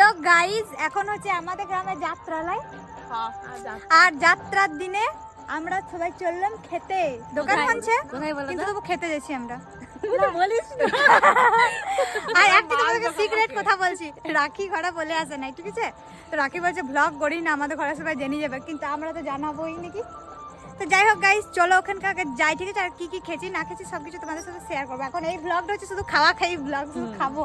তো গাইস এখন হচ্ছে আমাদের গ্রামে যাত্রালয়, আর যাত্রার দিনে আমরা সবাই চললাম খেতে। দোকান বলছে কিন্তু তবু খেতে যাচ্ছি আমরা। আর একটা তোমাকে সিক্রেট কথা বলছি, রাখি ঘরে বলে আসে নাই, ঠিক আছে? তো রাখি বলছে ব্লগ করি না, আমাদের ঘরে সবাই জেনে যাবে, কিন্তু আমরা তো জানাবোই নাকি। তো যাই হোক গাইস, চলো ওখানকার যাই, ঠিক আছে? আর কি কি খেয়েছি না খেয়েছি সবকিছু তোমাদের সাথে শেয়ার করবো। এখন এই ব্লগটা হচ্ছে শুধু খাওয়া খাই ব্লগ, শুধু খাবো।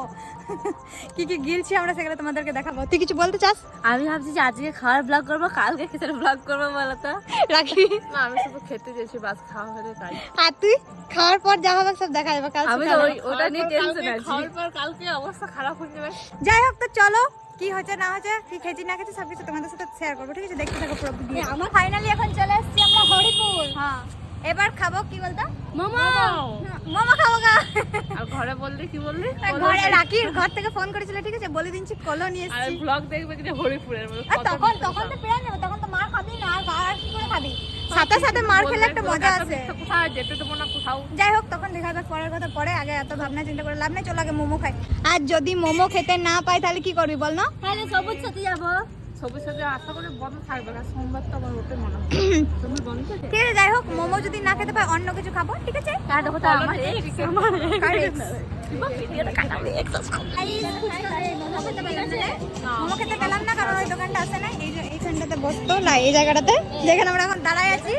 কি কি গিলছি আমরা সেগুলো তোমাদেরকে দেখাবো। তুই কিছু বলতে চাস? আমি ভাবছি যে আজকে খাওয়ার ব্লগ করবো, কালকে খেতে ব্লগ করবো, বলো তো। রাখি না, আমি শুধু খেতে গেছি, বাস খাওয়া হলে তাই। আর তুই খাওয়ার পর যা হবে সব দেখা যাবে কাল আমি সকালে। ওটা নিয়ে টেনশন আছি। খাওয়ার পর কালকে অবস্থা খারাপ হয়ে যাবে। যাই হোক, তো চলো কি হচ্ছে না হচ্ছে, কি খেয়েছি না খেয়েছি সবকিছু তোমাদের সাথে শেয়ার করবো, ঠিক আছে? দেখতে থাকো পুরো ভিডিও। আমরা ফাইনালি এখন চলে এসেছি আমরা হরিপুর। হ্যাঁ, এবার খাবো কি বলতো, মোমো। মোমো খাবো গা। আর ঘরে বললি কি বললি? ঘরে রাখির ঘর থেকে ফোন করেছিল, ঠিক আছে? বলে দিচ্ছি কলো নিয়ে আর এসেছি। ব্লগ দেখবে কি হরিপুরের মতো। তখন তখন তো পেয়ে নেবো, তখন তো মার খাবি না, আর কি করে খাবি? সাথে সাথে মার খেলে একটা মজা আছে। কোথাও যেতে দেবো না কোথাও। যাই হোক, তখন দেখা যাক, পরের কথা পরে, আগে এত ভাবনা চিন্তা করে লাভ নেই। চলো আগে মোমো খাই। আর যদি মোমো খেতে না পাই তাহলে কি করবি বল না? তাহলে সবুজ সাথে যাবো। সবুজ সাথে আশা করে বন্ধ থাকবে না, সোমবার তো আমার ওঠে মনে হয়। তুমি বন্ধ থাকে? ঠিক আছে, যাই হোক, মোমো যদি না খেতে পাই অন্য কিছু খাবো, ঠিক আছে? কার কথা আমার এক্স আমার মোমো খেতে পেলাম না কারণ ওই দোকানটা আছে না, এইখানটাতে বসতো না, এই জায়গাটাতে যেখানে আমরা এখন দাঁড়ায় আছি।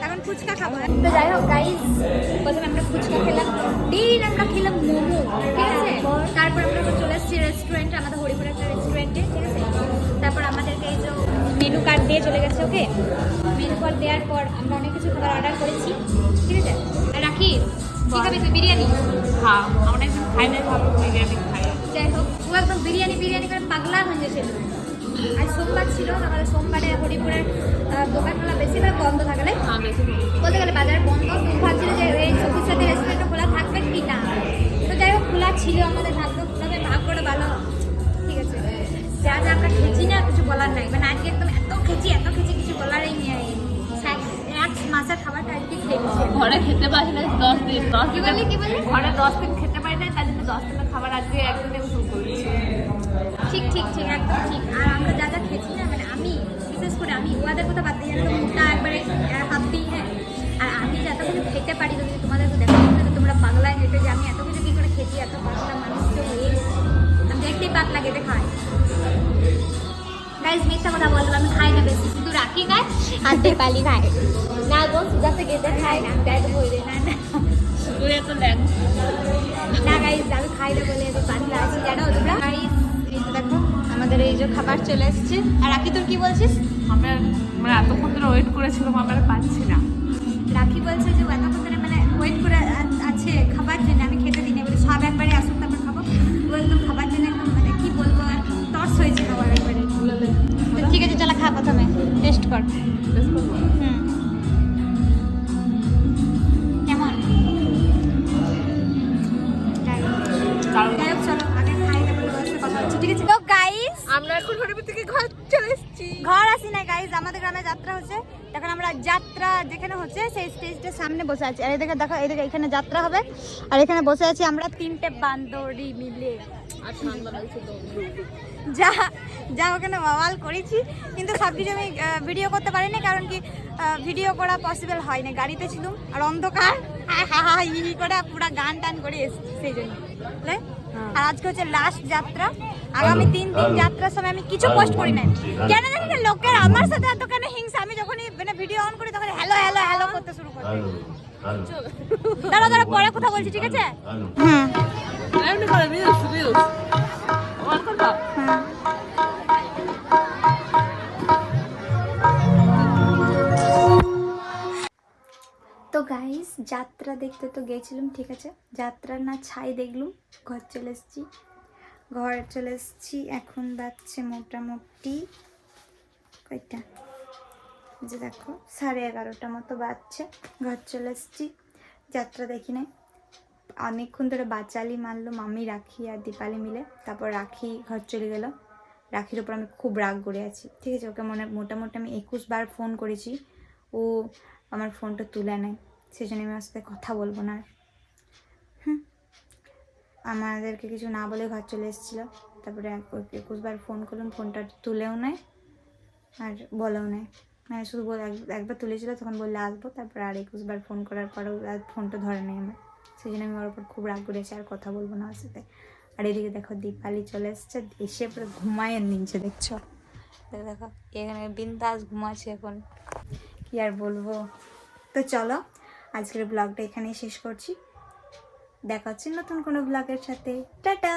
এখন ফুচকা খাবো। তো যাই হোক গাইস, প্রথমে আমরা ফুচকা খেলাম, দিন আমরা খেলাম মোমো, ঠিক আছে? তারপর আমরা চলে এসেছি রেস্টুরেন্টে, আমাদের হরিপুর একটা রেস্টুরেন্টে, ঠিক আছে? তারপর আমাদেরকে এই যে মেনু কার্ড দিয়ে চলে গেছে। ওকে, মেনু কার্ড দেওয়ার পর আমরা অনেক কিছু খাবার অর্ডার করেছি, ঠিক আছে? আর রাখি কি খাবি তুই? বিরিয়ানি? হ্যাঁ, আমরা একদম খাই না, ভালো বিরিয়ানি খাই। যাই হোক, ও একদম বিরিয়ানি বিরিয়ানি করে পাগলা হয়ে গেছিল। আর সোমবার ছিল, তাহলে সোমবারে হরিপুরের দোকানগুলো বেশিরভাগ বন্ধ থাকে, না বলতে গেলে বাজার বন্ধ। ভাবছিল যে এই সবুজ সাথে রেস্টুরেন্টটা খোলা থাকবে কি না, তো যাই হোক খোলা ছিল, আমাদের ভাগ্য খোলাবে, ভাগ্যটা ভালো, ঠিক আছে? যা যা আমরা খেয়েছি না, কিছু বলার নাই, মানে আজকে একদম এত খেয়েছি কিছু বলারই নেই। এক মাসের খাবারটা আজকে খেয়েছি। ঘরে খেতে পারি না 10 দিন। কি বললি কি বললি? ঘরে 10 দিন খেতে পারি না, তার জন্য 10 দিনের খাবার আজকে একদিনে শুরু করেছি। ঠিক ঠিক ঠিক, একদম ঠিক। আর আমরা যা যা খেয়েছি না, মানে আমি বিশেষ করে, আমি ওদের কথা বাদ দিয়ে, জানো তো, মোটা একবারে হাফি, হ্যাঁ। আর আমি যে এত কিছু খেতে পারি, যদি তোমাদেরকে দেখা যাচ্ছে, তোমরা পাগলায় হেঁটে যে আমি এত কিছু কি করে খেয়েছি, এত পাতলা মানুষ তো হয়ে গেছি। আমি দেখতেই পাতলা খেতে খাই। গাইজ মিথ্যা কথা বলবো, আমি খাই না বেশি, শুধু রাখি খাই আর দেপালি খাই। না গো, যাতে গেতে খাই না, ব্যাগ বই না না তুই এত ল্যাং না গাইজ, আমি খাই না বলে এত পাতলা আছি, জানো তোমরা? গাইজ এই তো দেখো আমাদের এই যে খাবার চলে এসেছে। আর রাখি তোর কি বলছিস? আমরা এতক্ষণ ধরে ওয়েট করেছিলাম, আমরা পাচ্ছি না। রাখি বলছে যে এতক্ষণ ধরে মানে ওয়েট করে আছে খাবার জন্য, আমি খেতে দিই না, বলে সব একবারে আসুন তারপর খাবো। ও একদম খাবার জন্য একদম মানে কি বলবো, টর্চ হয়েছে খাবার একবারে। তো ঠিক আছে, চলো খা, প্রথমে টেস্ট কর। হুম, কেমন? যাই হোক, চলো আগে খাই, তারপর তোমার সাথে কথা হচ্ছে, ঠিক আছে? তো গাইস, আমরা এখন হরিপুর থেকে ঘর চলে এসেছি। ঘর আসি না গাইজ, আমাদের গ্রামে যাত্রা হচ্ছে। এখন আমরা যাত্রা যেখানে হচ্ছে সেই স্টেজটার সামনে বসে আছি। আর এদিকে দেখো, এদিকে এখানে যাত্রা হবে, আর এখানে বসে আছি আমরা 3টে বান্ধবী মিলে। আর ঠান্ডা লাগছে তো। যা যা ওখানে বাওয়াল করেছি, কিন্তু সব কিছু আমি ভিডিও করতে পারিনি, কারণ কি ভিডিও করা পসিবল হয় না, গাড়িতে ছিলাম আর অন্ধকার, হা হা হি করে পুরো গান টান করে এসেছি, সেই জন্য। আর আজকে হচ্ছে লাস্ট যাত্রা, আগামী 3 দিন যাত্রার সময় আমি কিছু পোস্ট করি নাই, কেন জানি না লোকের আমার সাথে এত কেন হিংসা। আমি যখনই মানে ভিডিও অন করি তখন হ্যালো হ্যালো হ্যালো করতে শুরু করি। দাঁড়া দাঁড়া, পরে কথা বলছি, ঠিক আছে? হুম এমনি করে রিলস আমার কথা। তো গাইস, যাত্রা দেখতে তো গেছিলাম, ঠিক আছে? যাত্রা না ছাই দেখলুম, ঘর চলে এসেছি। এখন বাজছে মোটামুটি কয়টা, যে দেখো 11:30 মতো বাজছে। ঘর চলে এসেছি, যাত্রা দেখি নাই, অনেকক্ষণ ধরে বাচালি মারলো মামি, রাখি আর দীপালি মিলে। তারপর রাখি ঘর চলে গেল। রাখির ওপর আমি খুব রাগ করে আছি, ঠিক আছে? ওকে মোটামুটি আমি 21 বার ফোন করেছি, ও আমার ফোনটা তুলে নেয়, সেই জন্য আমি ওর সাথে কথা বলবো না। আমাদেরকে কিছু না বলে ঘর চলে এসেছিলো। তারপরে 21 বার ফোন করলাম, ফোনটা তুলেও নেয় আর বলেও নেয়, মানে শুধু একবার তুলেছিল তখন বললে আসবো, তারপর আর 21 বার ফোন করার পরেও আর ফোনটা ধরে নেই আমার। সেই জন্য আমি ওর ওপর খুব রাগ করেছি, আর কথা বলবো না ওর সাথে। আর এদিকে দেখো দীপালি চলে এসছে, এসে পুরো ঘুমায় নিচ্ছে, দেখছো দেখো এখানে বিন্দাস ঘুমাচ্ছে এখন, কি আর বলবো। তো চলো আজকের ব্লগটা এখানেই শেষ করছি, দেখা হচ্ছে নতুন কোনো ব্লগের সাথে, টাটা।